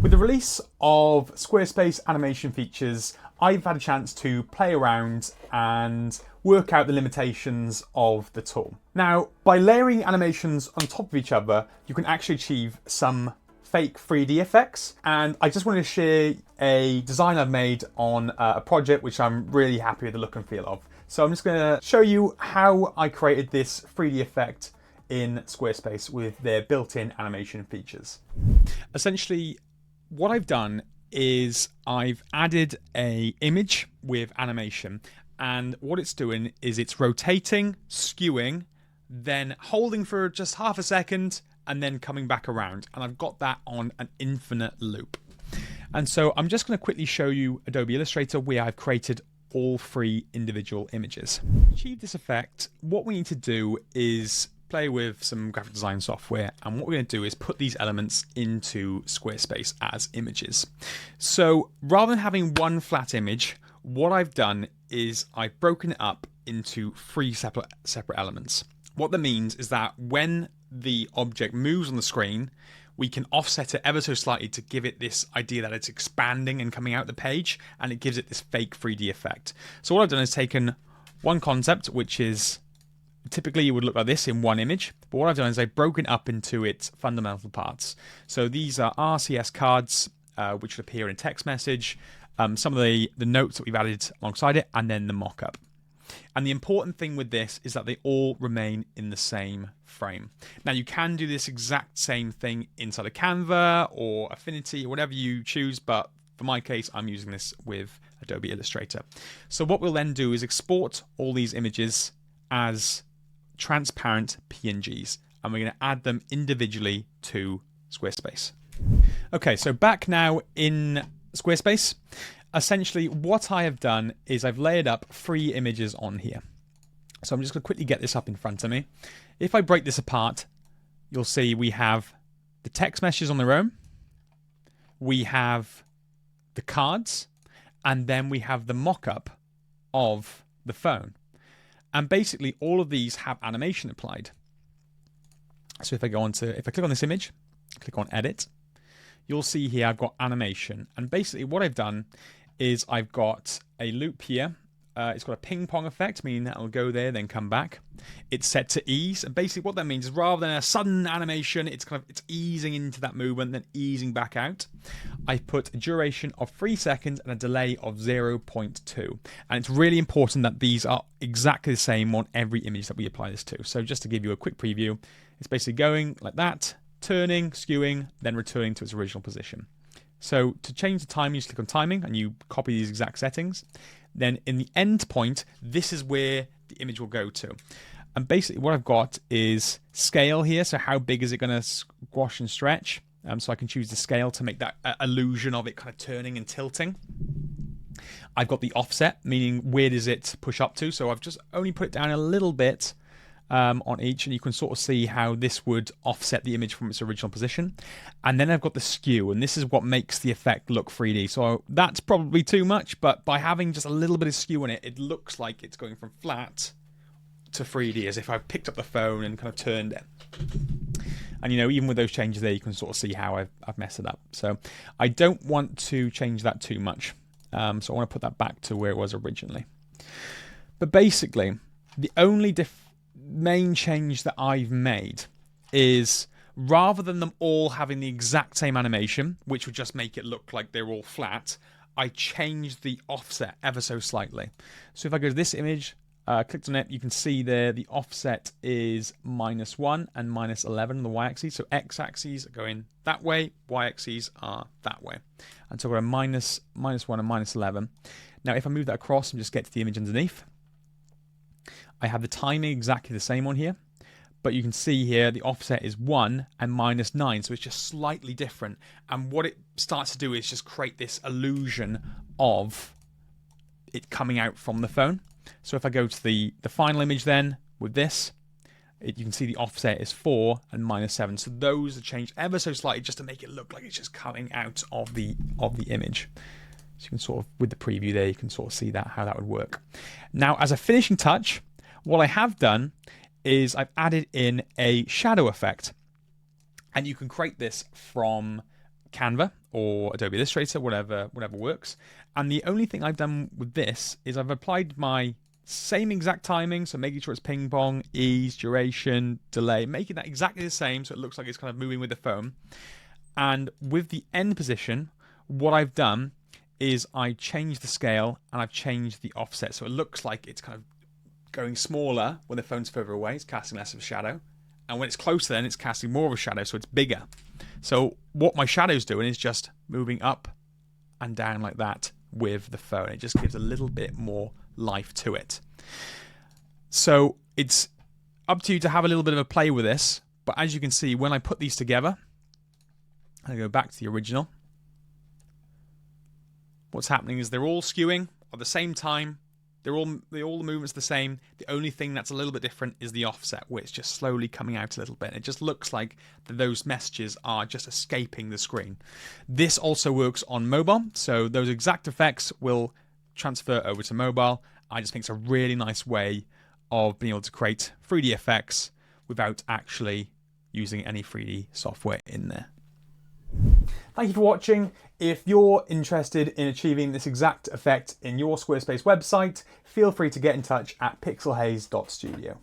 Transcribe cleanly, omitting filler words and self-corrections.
With the release of Squarespace animation features, I've had a chance to play around and work out the limitations of the tool. Now, by layering animations on top of each other, you can actually achieve some fake 3D effects. And I just wanted to share a design I've made on a project which I'm really happy with the look and feel of. So I'm just going to show you how I created this 3D effect in Squarespace with their built-in animation features. Essentially, what I've done is I've added an image with animation, and what it's doing is it's rotating, skewing, then holding for just half a second, and then coming back around. And I've got that on an infinite loop. And so I'm just going to quickly show you Adobe Illustrator where I've created all 3 individual images. To achieve this effect, what we need to do is play with some graphic design software, and what we're going to do is put these elements into Squarespace as images. So rather than having one flat image, what I've done is I've broken it up into 3 separate elements. What that means is that when the object moves on the screen, we can offset it ever so slightly to give it this idea that it's expanding and coming out the page, and it gives it this fake 3D effect. So what I've done is taken one concept, which is typically it would look like this in one image, but what I've done is I've broken up into its fundamental parts. So these are RCS cards, which would appear in a text message, some of the notes that we've added alongside it, and then the mock-up. And the important thing with this is that they all remain in the same frame. Now you can do this exact same thing inside of Canva or Affinity or whatever you choose, but for my case, I'm using this with Adobe Illustrator. So what we'll then do is export all these images as transparent PNGs, and we're going to add them individually to Squarespace. Okay, so back now in Squarespace. Essentially, what I have done is I've layered up 3 images on here. So I'm just going to quickly get this up in front of me. If I break this apart, you'll see we have the text messages on their own, we have the cards, and then we have the mock-up of the phone. And basically, all of these have animation applied. So if I click on this image, click on Edit, you'll see here I've got animation. And basically what I've done is I've got a loop here. It's got a ping pong effect, meaning that it'll go there, then come back. It's set to ease, and basically what that means is rather than a sudden animation, it's easing into that movement, then easing back out. I put a duration of 3 seconds and a delay of 0.2. And it's really important that these are exactly the same on every image that we apply this to. So just to give you a quick preview, it's basically going like that, turning, skewing, then returning to its original position. So to change the time, you just click on timing and you copy these exact settings. Then in the end point, this is where the image will go to. And basically what I've got is scale here. So how big is it going to squash and stretch? So I can choose the scale to make that illusion of it kind of turning and tilting. I've got the offset, meaning where does it push up to? So I've just only put it down a little bit on each, and you can sort of see how this would offset the image from its original position. And then I've got the skew, and this is what makes the effect look 3D. So that's probably too much, but by having just a little bit of skew in it, it looks like it's going from flat to 3D, as if I picked up the phone and kind of turned it. And you know, even with those changes there, you can sort of see how I've messed it up. So I don't want to change that too much. So I want to put that back to where it was originally. But basically, the only main change that I've made is rather than them all having the exact same animation, which would just make it look like they're all flat, I changed the offset ever so slightly. So if I go to this image, clicked on it, you can see there the offset is -1 and -11 on the y-axis. So x-axes are going that way, y-axes are that way. And so we're at -1 and -11. Now if I move that across and just get to the image underneath, I have the timing exactly the same on here, but you can see here the offset is 1 and -9, so it's just slightly different. And what it starts to do is just create this illusion of it coming out from the phone. So if I go to the final image then with this, you can see the offset is 4 and -7. So those are changed ever so slightly just to make it look like it's just coming out of the image. So you can sort of, with the preview there, you can sort of see that how that would work. Now, as a finishing touch, what I have done is I've added in a shadow effect. And you can create this from Canva or Adobe Illustrator, whatever works. And the only thing I've done with this is I've applied my same exact timing, so making sure it's ping pong, ease, duration, delay, making that exactly the same so it looks like it's kind of moving with the phone. And with the end position, what I've done is I changed the scale and I've changed the offset, so it looks like it's kind of going smaller when the phone's further away, it's casting less of a shadow. And when it's closer, then it's casting more of a shadow, so it's bigger. So what my shadow's doing is just moving up and down like that with the phone. It just gives a little bit more life to it. So it's up to you to have a little bit of a play with this. But as you can see, when I put these together, I go back to the original. What's happening is they're all skewing at the same time. All the movements the same. The only thing that's a little bit different is the offset, where it's just slowly coming out a little bit. It just looks like those messages are just escaping the screen. This also works on mobile, so those exact effects will transfer over to mobile. I just think it's a really nice way of being able to create 3D effects without actually using any 3D software in there. Thank you for watching. If you're interested in achieving this exact effect in your Squarespace website, feel free to get in touch at pixelhaze.studio.